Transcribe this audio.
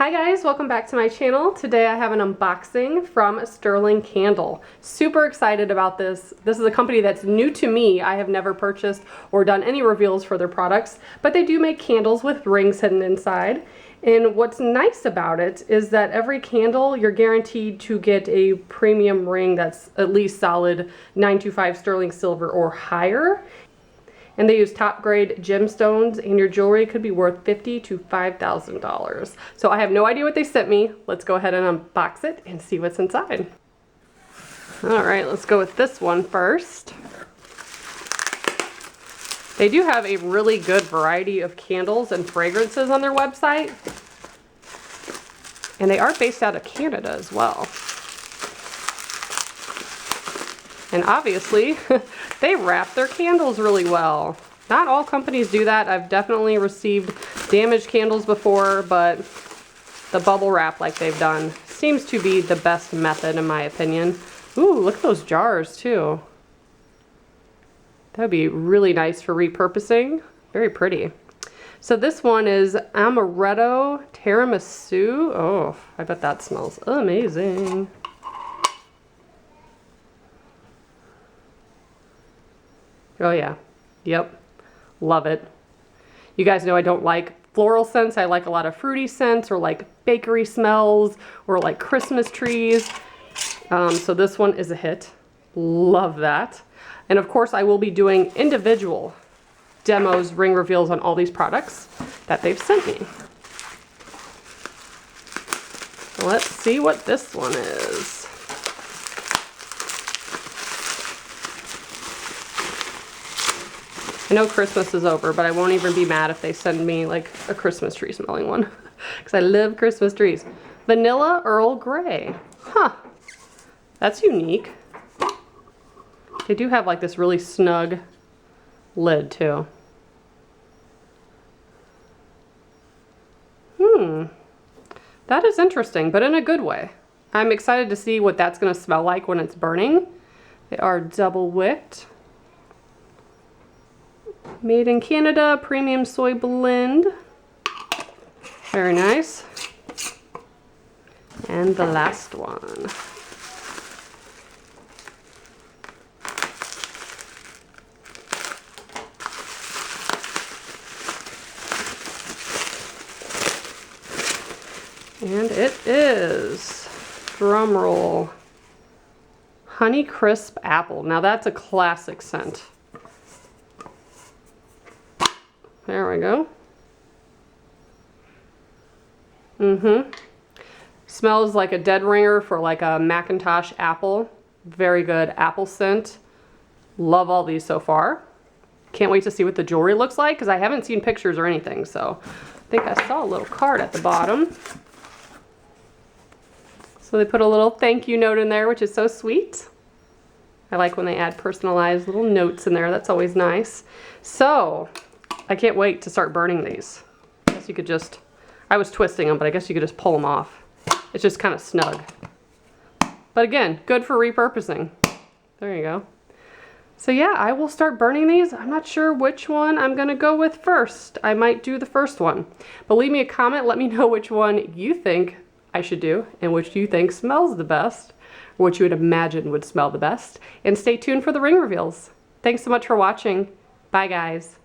Hi guys, welcome back to my channel. Today I have an unboxing from Sterling Candle. Super excited about this. This is a company that's new to me. I have never purchased or done any reveals for their products, but they do make candles with rings hidden inside. And what's nice about it is that every candle you're guaranteed to get a premium ring that's at least solid 925 sterling silver or higher. And they use top grade gemstones, and your jewelry could be worth $50,000 to $5,000. So I have no idea what they sent me. Let's go ahead and unbox it and see what's inside. All right, let's go with this one first. They do have a really good variety of candles and fragrances on their website. And they are based out of Canada as well. And obviously, they wrap their candles really well. Not all companies do that. I've definitely received damaged candles before, but the bubble wrap like they've done seems to be the best method in my opinion. Ooh, look at those jars too. That would be really nice for repurposing. Very pretty. So this one is Amaretto Tiramisu. Oh, I bet that smells amazing. Oh yeah, yep, love it. You guys know I don't like floral scents. I like a lot of fruity scents or like bakery smells or like Christmas trees. So this one is a hit. Love that. And of course I will be doing individual demos, ring reveals on all these products that they've sent me. Let's see what this one is. I know Christmas is over, but I won't even be mad if they send me like a Christmas tree smelling one, because I love Christmas trees. Vanilla Earl Grey. Huh. That's unique. They do have like this really snug lid too. That is interesting, but in a good way. I'm excited to see what that's going to smell like when it's burning. They are double wicked. Made in Canada, premium soy blend. Very nice. And the last one. And it is, drum roll, Honey Crisp Apple. Now that's a classic scent. There we go. Smells like a dead ringer for like a Macintosh apple. Very good apple scent. Love all these so far. Can't wait to see what the jewelry looks like because I haven't seen pictures or anything. So I think I saw a little card at the bottom. So they put a little thank you note in there, which is so sweet. I like when they add personalized little notes in there. That's always nice. So I can't wait to start burning these. I guess you could just, I was twisting them, but I guess you could just pull them off. It's just kind of snug. But again, good for repurposing. There you go. So yeah, I will start burning these. I'm not sure which one I'm gonna go with first. I might do the first one. But leave me a comment, let me know which one you think I should do and which you think smells the best, or what you would imagine would smell the best. And stay tuned for the ring reveals. Thanks so much for watching. Bye guys.